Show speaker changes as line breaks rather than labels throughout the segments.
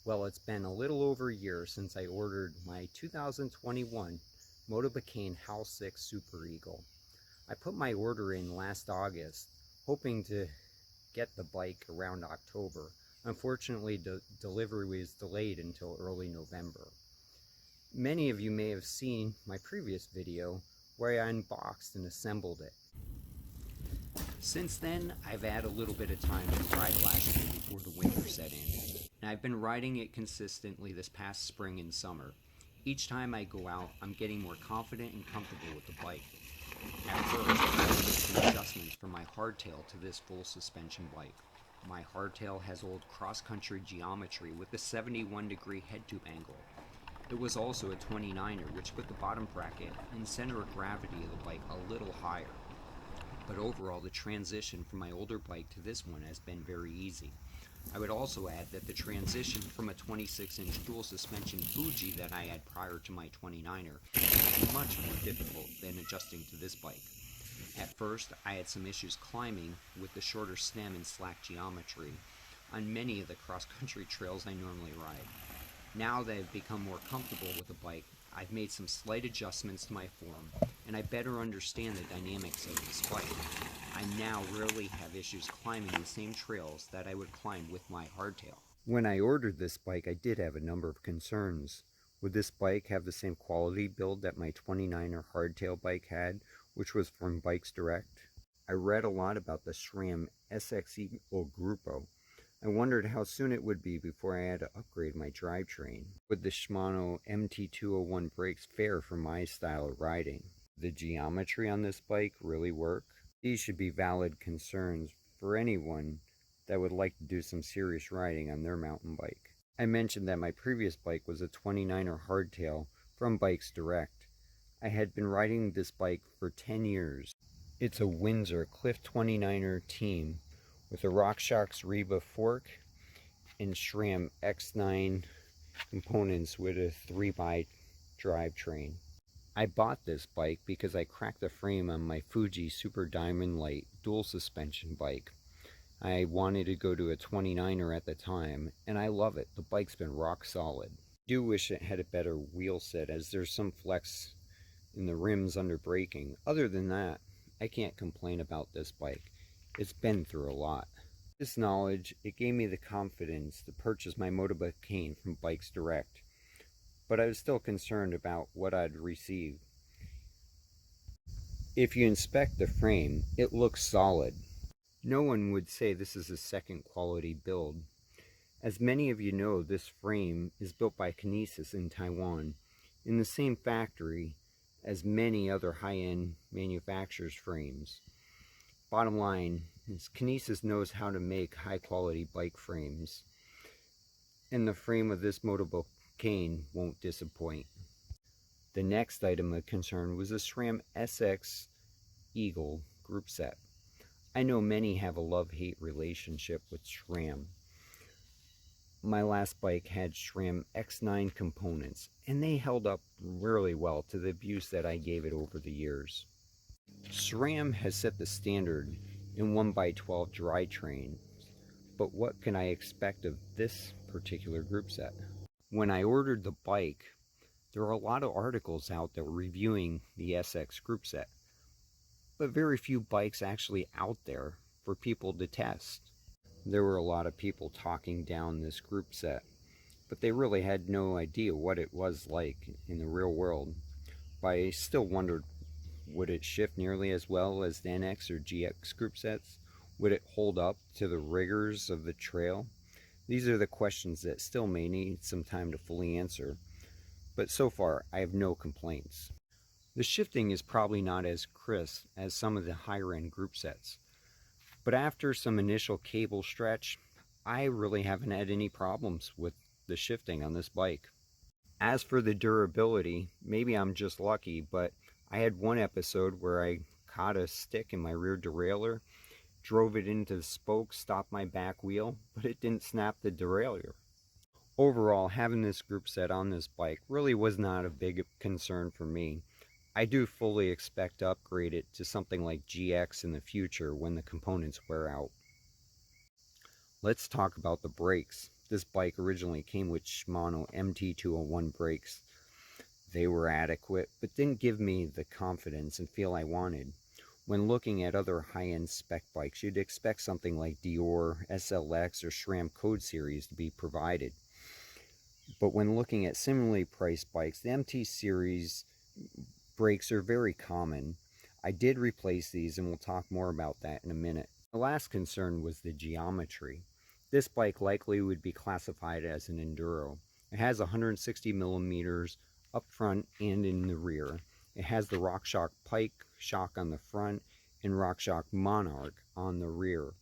Well, it's been a little over a year since I ordered my 2021 Motobecane HAL6 Super Eagle. I put my order in last August, hoping to get the bike around October. Unfortunately, delivery was delayed until early November. Many of you may have seen my previous video where I unboxed and assembled it. Since then, I've had a little bit of time to ride last year before the winter set in. And I've been riding it consistently this past spring and summer. Each time I go out, I'm getting more confident and comfortable with the bike. At first, I had to make some adjustments from my hardtail to this full suspension bike. My hardtail has old cross-country geometry with a 71-degree head tube angle. It was also a 29er, which put the bottom bracket and center of gravity of the bike a little higher. But overall, the transition from my older bike to this one has been very easy. I would also add that the transition from a 26-inch dual suspension Fuji that I had prior to my 29er is much more difficult than adjusting to this bike. At first, I had some issues climbing with the shorter stem and slack geometry on many of the cross-country trails I normally ride. Now that I've become more comfortable with the bike, I've made some slight adjustments to my form, and I better understand the dynamics of this bike. I now rarely have issues climbing the same trails that I would climb with my hardtail. When I ordered this bike, I did have a number of concerns. Would this bike have the same quality build that my 29er hardtail bike had, which was from Bikes Direct? I read a lot about the SRAM SX Eagle Grupo. I wondered how soon it would be before I had to upgrade my drivetrain. Would the Shimano MT201 brakes fare for my style of riding? The geometry on this bike really work? These should be valid concerns for anyone that would like to do some serious riding on their mountain bike. I mentioned that my previous bike was a 29er hardtail from Bikes Direct. I had been riding this bike for 10 years. It's a Windsor Cliff 29er team with a RockShox Reba fork and SRAM X9 components with a 3x drivetrain. I bought this bike because I cracked the frame on my Fuji Super Diamond Light dual suspension bike. I wanted to go to a 29er at the time, and I love it. The bike's been rock solid. I do wish it had a better wheel set, as there's some flex in the rims under braking. Other than that, I can't complain about this bike. It's been through a lot. This knowledge, it gave me the confidence to purchase my Motobecane from Bikes Direct, but I was still concerned about what I'd receive. If you inspect the frame, it looks solid. No one would say this is a second quality build. As many of you know, this frame is built by Kinesis in Taiwan, in the same factory as many other high-end manufacturers' frames. Bottom line is Kinesis knows how to make high-quality bike frames, and the frame of this Motobecane won't disappoint. The next item of concern was the SRAM SX Eagle group set. I know many have a love-hate relationship with SRAM. My last bike had SRAM X9 components, and they held up really well to the abuse that I gave it over the years. SRAM has set the standard in 1x12 drivetrains, but what can I expect of this particular group set? When I ordered the bike, there are a lot of articles out there reviewing the SX group set, but very few bikes actually out there for people to test. There were a lot of people talking down this group set, but they really had no idea what it was like in the real world. But I still wondered, would it shift nearly as well as the NX or GX group sets? Would it hold up to the rigors of the trail? These are the questions that still may need some time to fully answer, but so far I have no complaints. The shifting is probably not as crisp as some of the higher end group sets, but after some initial cable stretch, I really haven't had any problems with the shifting on this bike. As for the durability, maybe I'm just lucky, but I had one episode where I caught a stick in my rear derailleur, drove it into the spoke, stopped my back wheel, but it didn't snap the derailleur. Overall, having this group set on this bike really was not a big concern for me. I do fully expect to upgrade it to something like GX in the future when the components wear out. Let's talk about the brakes. This bike originally came with Shimano MT201 brakes. They were adequate, but didn't give me the confidence and feel I wanted. When looking at other high-end spec bikes, you'd expect something like Dior, SLX, or SRAM Code Series to be provided. But when looking at similarly priced bikes, the MT Series brakes are very common. I did replace these, and we'll talk more about that in a minute. The last concern was the geometry. This bike likely would be classified as an enduro. It has 160 millimeters up front and in the rear. It has the RockShox Pike shock on the front and RockShox Monarch on the rear.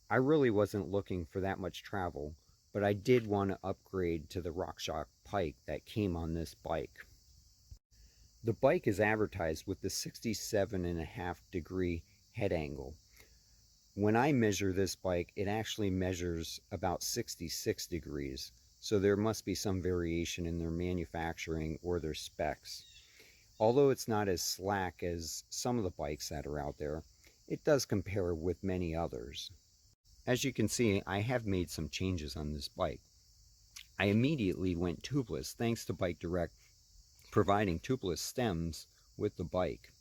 I really wasn't looking for that much travel, but I did want to upgrade to the RockShox Pike that came on this bike. The bike is advertised with the 67.5-degree head angle. When I measure this bike, it actually measures about 66 degrees, so there must be some variation in their manufacturing or their specs. Although it's not as slack as some of the bikes that are out there, it does compare with many others. As you can see, I have made some changes on this bike. I immediately went tubeless thanks to Bike Direct providing tubeless stems with the bike.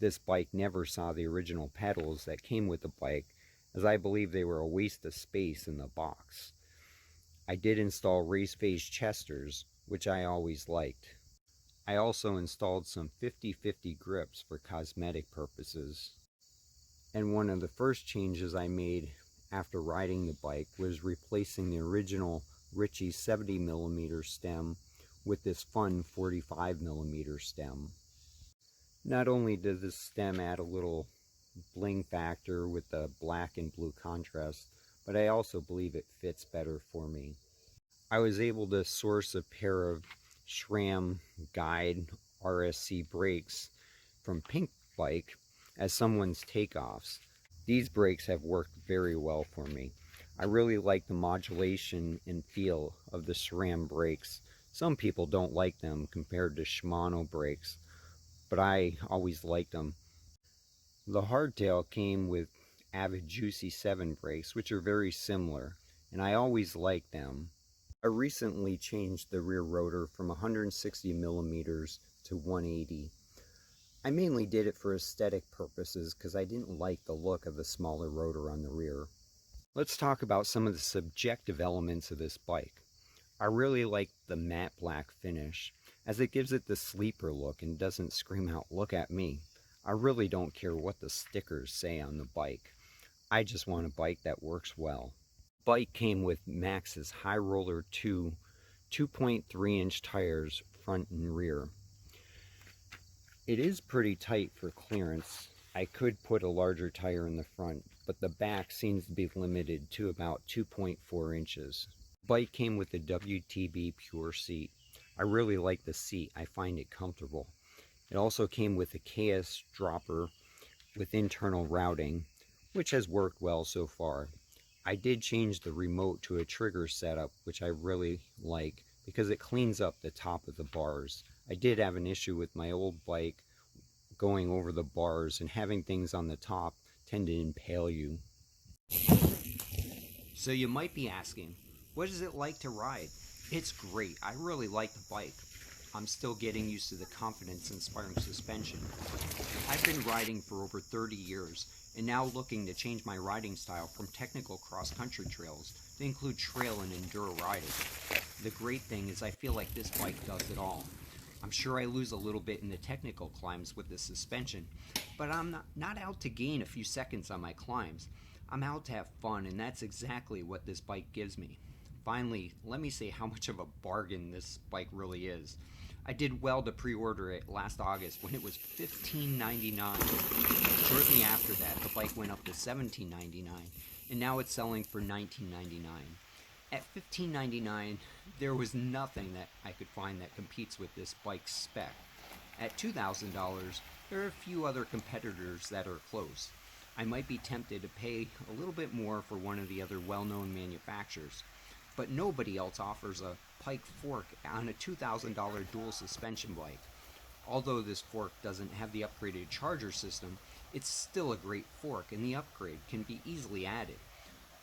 This bike never saw the original pedals that came with the bike, as I believe they were a waste of space in the box. I did install race phase chesters, which I always liked. I also installed some 50-50 grips for cosmetic purposes. And one of the first changes I made after riding the bike was replacing the original Ritchie 70mm stem with this fun 45mm stem. Not only does this stem add a little bling factor with the black and blue contrast, but I also believe it fits better for me. I was able to source a pair of SRAM Guide RSC brakes from Pink Bike as someone's takeoffs. These brakes have worked very well for me. I really like the modulation and feel of the SRAM brakes. Some people don't like them compared to Shimano brakes, but I always liked them. The hardtail came with Avid Juicy 7 brakes, which are very similar, and I always liked them. I recently changed the rear rotor from 160 millimeters to 180. I mainly did it for aesthetic purposes because I didn't like the look of the smaller rotor on the rear. Let's talk about some of the subjective elements of this bike. I really like the matte black finish, as it gives it the sleeper look and doesn't scream out, "Look at me." I really don't care what the stickers say on the bike. I just want a bike that works well. The bike came with Maxxis High Roller 2 2.3-inch tires front and rear. It is pretty tight for clearance. I could put a larger tire in the front, but the back seems to be limited to about 2.4 inches. The bike came with the WTB Pure seat. I really like the seat. I find it comfortable. It also came with a KS dropper with internal routing, which has worked well so far. I did change the remote to a trigger setup, which I really like because it cleans up the top of the bars. I did have an issue with my old bike going over the bars, and having things on the top tend to impale you. So you might be asking, what is it like to ride? It's great. I really like the bike. I'm still getting used to the confidence-inspiring suspension. I've been riding for over 30 years and now looking to change my riding style from technical cross-country trails to include trail and enduro riding. The great thing is I feel like this bike does it all. I'm sure I lose a little bit in the technical climbs with the suspension, but I'm not out to gain a few seconds on my climbs. I'm out to have fun, and that's exactly what this bike gives me. Finally, let me say how much of a bargain this bike really is. I did well to pre-order it last August when it was $15.99. Shortly after that, the bike went up to $17.99, and now it's selling for $19.99. At $15.99, there was nothing that I could find that competes with this bike's spec. At $2,000, there are a few other competitors that are close. I might be tempted to pay a little bit more for one of the other well-known manufacturers, but nobody else offers a Pike fork on a $2,000 dual suspension bike. Although this fork doesn't have the upgraded charger system, it's still a great fork, and the upgrade can be easily added.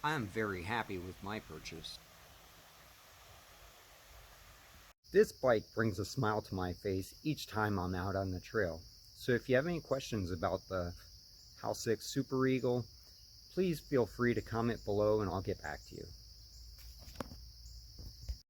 I am very happy with my purchase. This bike brings a smile to my face each time I'm out on the trail. So if you have any questions about the HAL6 Super Eagle, please feel free to comment below and I'll get back to you.